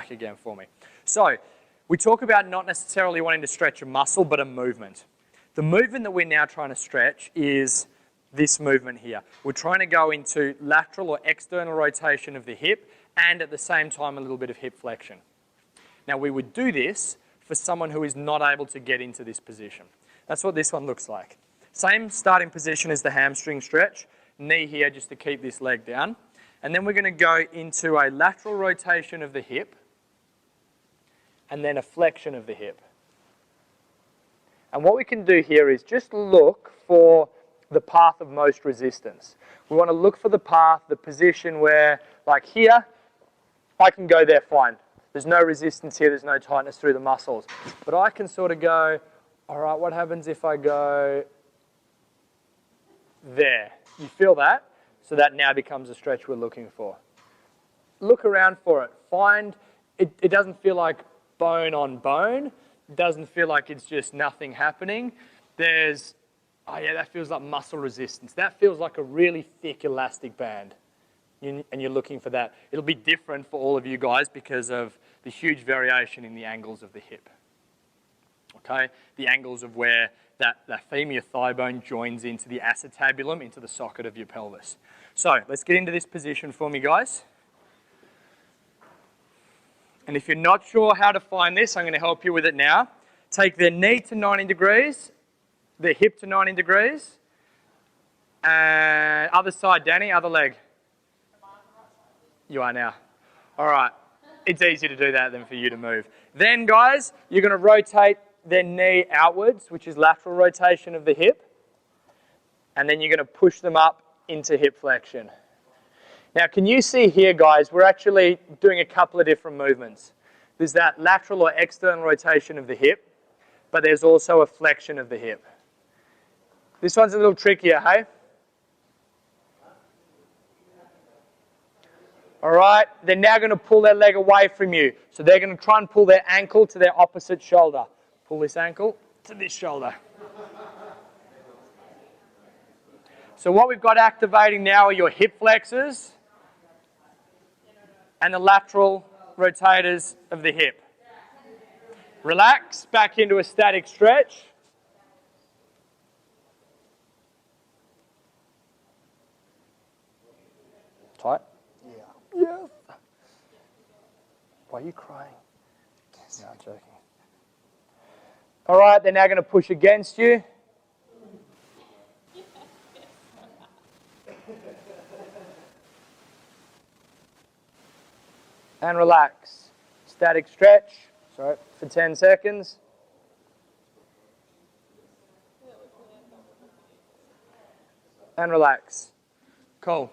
back again for me. So, we talk about not necessarily wanting to stretch a muscle, but a movement. The movement that we're now trying to stretch is this movement here. We're trying to go into lateral or external rotation of the hip and at the same time a little bit of hip flexion. Now we would do this for someone who is not able to get into this position. That's what this one looks like. Same starting position as the hamstring stretch, knee here just to keep this leg down. And then we're going to go into a lateral rotation of the hip and then a flexion of the hip. And what we can do here is just look for the path of most resistance. We want to look for the path, the position where, like here, I can go there fine. There's no resistance here, there's no tightness through the muscles. But I can sort of go, all right, what happens if I go there? You feel that? So that now becomes a stretch we're looking for. Look around for it. Find, it doesn't feel like bone on bone. It doesn't feel like it's just nothing happening. There's, oh yeah, that feels like muscle resistance. That feels like a really thick elastic band. And you're looking for that. It'll be different for all of you guys because of the huge variation in the angles of the hip. Okay? The angles of where that femur thigh bone joins into the acetabulum, into the socket of your pelvis. So, let's get into this position for me, guys. And if you're not sure how to find this, I'm going to help you with it now. Take the knee to 90 degrees, the hip to 90 degrees, and other side, Danny, other leg. You are now. All right. It's easier to do that than for you to move. Then, guys, you're going to rotate their knee outwards, which is lateral rotation of the hip. And then you're going to push them up into hip flexion. Now, can you see here, guys, we're actually doing a couple of different movements. There's that lateral or external rotation of the hip, but there's also a flexion of the hip. This one's a little trickier, hey? All right, they're now going to pull their leg away from you. So they're going to try and pull their ankle to their opposite shoulder. Pull this ankle to this shoulder. So what we've got activating now are your hip flexors and the lateral rotators of the hip. Relax, back into a static stretch. Tight? Yeah. Yes. Why are you crying? No, I'm joking. All right, they're now going to push against you. And relax. Static stretch, sorry, for 10 seconds. And relax. Cool.